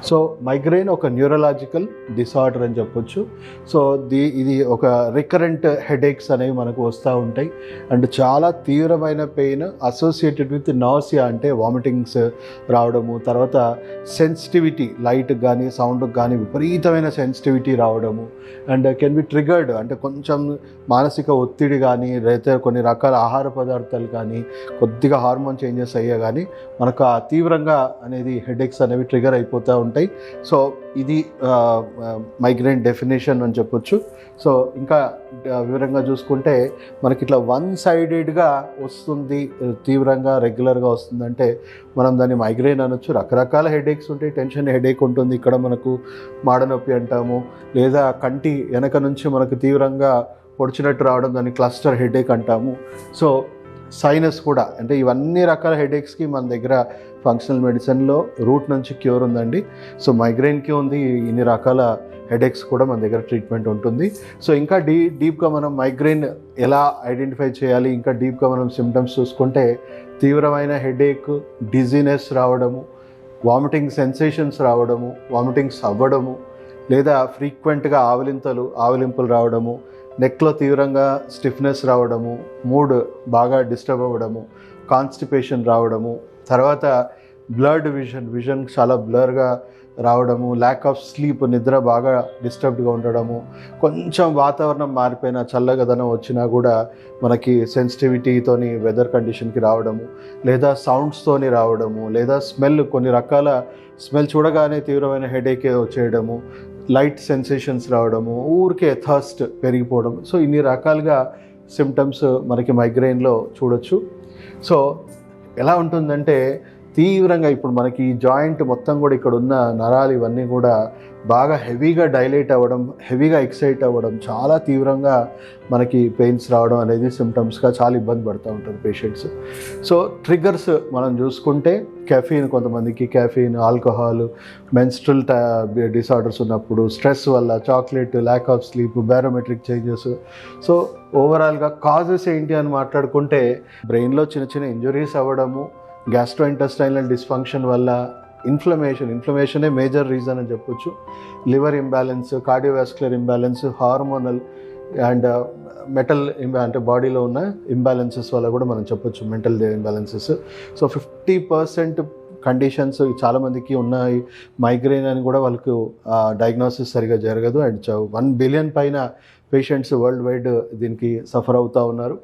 So migraine ఒక neurological disorder అని చెప్పొచ్చు. సో ఇది ఒక రికరెంట్ హెడేక్స్ అనేవి మనకు వస్తూ ఉంటాయి. అండ్ చాలా తీవ్రమైన పెయిన్ అసోసియేటెడ్ విత్ నాసియా, అంటే వామిటింగ్స్ రావడము, తర్వాత సెన్సిటివిటీ, లైట్కి కానీ సౌండ్కి కానీ విపరీతమైన సెన్సిటివిటీ రావడము, అండ్ కెన్ బి ట్రిగర్డ్, అంటే కొంచెం మానసిక ఒత్తిడి కానీ, లేదా కొన్ని రకాల ఆహార పదార్థాలు కానీ, కొద్దిగా హార్మోన్ చేంజెస్ అయ్యా కానీ మనకు ఆ తీవ్రంగా అనేది హెడేక్స్ అనేవి ట్రిగర్ అయిపోతూ ఉంటాయి. సో ఇది మైగ్రేన్ డెఫినేషన్ అని చెప్పొచ్చు. సో ఇంకా వివరంగా చూసుకుంటే మనకి ఇట్లా వన్ సైడెడ్గా వస్తుంది, తీవ్రంగా రెగ్యులర్గా వస్తుందంటే మనం దాన్ని మైగ్రేన్ అనొచ్చు. రకరకాల హెడేక్స్ ఉంటాయి. టెన్షన్ హెడేక్ ఉంటుంది, ఇక్కడ మనకు మాడనొప్పి అంటాము, లేదా కంటి వెనక నుంచి మనకు తీవ్రంగా పొడిచినట్టు రావడం, దాన్ని క్లస్టర్ హెడేక్ అంటాము. సో సైనస్ కూడా, అంటే ఇవన్నీ రకాల హెడేక్స్కి మన దగ్గర ఫంక్షనల్ మెడిసిన్లో రూట్ నుంచి క్యూర్ ఉందండి. సో మైగ్రేన్కి ఉంది, ఇన్ని రకాల హెడేక్స్ కూడా మన దగ్గర ట్రీట్మెంట్ ఉంటుంది. సో ఇంకా డీప్గా మనం మైగ్రేన్ ఎలా ఐడెంటిఫై చేయాలి, ఇంకా డీప్గా మనం సిమ్టమ్స్ చూసుకుంటే తీవ్రమైన హెడేక్, డిజీనెస్ రావడము, వామిటింగ్ సెన్సేషన్స్ రావడము, వామిటింగ్స్ అవ్వడము, లేదా ఫ్రీక్వెంట్గా ఆవలింపులు రావడము, నెక్లో తీవ్రంగా స్టిఫ్నెస్ రావడము, మూడ్ బాగా డిస్టర్బ్ అవ్వడము, కాన్స్టిపేషన్ రావడము, తర్వాత బ్లర్డ్ విజన్ చాలా బ్లర్గా రావడము, ల్యాక్ ఆఫ్ స్లీప్, నిద్ర బాగా డిస్టర్బ్డ్గా ఉండడము, కొంచెం వాతావరణం మారిపోయినా చల్లగదనం వచ్చినా కూడా మనకి సెన్సిటివిటీతోని వెదర్ కండిషన్కి రావడము, లేదా సౌండ్స్తోని రావడము, లేదా స్మెల్, కొన్ని రకాల స్మెల్ చూడగానే తీవ్రమైన హెడేక్ వచ్చేయడము, లైట్ సెన్సేషన్స్ రావడము, ఊరికే థర్స్ట్ పెరిగిపోవడం. సో ఇన్ని రకాలుగా సిమ్టమ్స్ మనకి మైగ్రెయిన్లో చూడొచ్చు. సో ఎలా ఉంటుందంటే తీవ్రంగా ఇప్పుడు మనకి ఈ జాయింట్ మొత్తం కూడా ఇక్కడ ఉన్న నరాలు ఇవన్నీ కూడా బాగా హెవీగా డైలేట్ అవ్వడం, హెవీగా ఎక్సైట్ అవ్వడం, చాలా తీవ్రంగా మనకి పెయిన్స్ రావడం అనేది సిమ్టమ్స్గా చాలా ఇబ్బంది పడుతూ ఉంటారు పేషెంట్స్. సో ట్రిగర్స్ మనం చూసుకుంటే కెఫీన్, కొంతమందికి కెఫీన్, ఆల్కహాల్, మెన్స్ట్రల్ డిసార్డర్స్ ఉన్నప్పుడు, స్ట్రెస్ వల్ల, chocolate, lack of sleep, barometric changes. So ఓవరాల్గా కాజెస్ ఏంటి అని మాట్లాడుకుంటే బ్రెయిన్లో చిన్న చిన్న ఇంజురీస్ అవ్వడము, గ్యాస్ట్రోఇంటెస్టైనల్ డిస్ఫంక్షన్ వల్ల ఇన్ఫ్లమేషనే మేజర్ రీజన్ అని చెప్పొచ్చు. Liver imbalance, cardiovascular imbalance, hormonal and metal అంటే బాడీలో ఉన్న ఇంబ్యాలెన్సెస్ వల్ల కూడా మనం చెప్పొచ్చు మెంటల్ ఇంబ్యాలెన్సెస్. సో 50% కండిషన్స్ చాలామందికి ఉన్నాయి మైగ్రేన్ అని కూడా వాళ్ళకు డయాగ్నోసిస్ సరిగా జరగదు. అండ్ 1 బిలియన్ పైన పేషెంట్స్ వరల్డ్ వైడ్ దీనికి సఫర్ అవుతూ ఉన్నారు.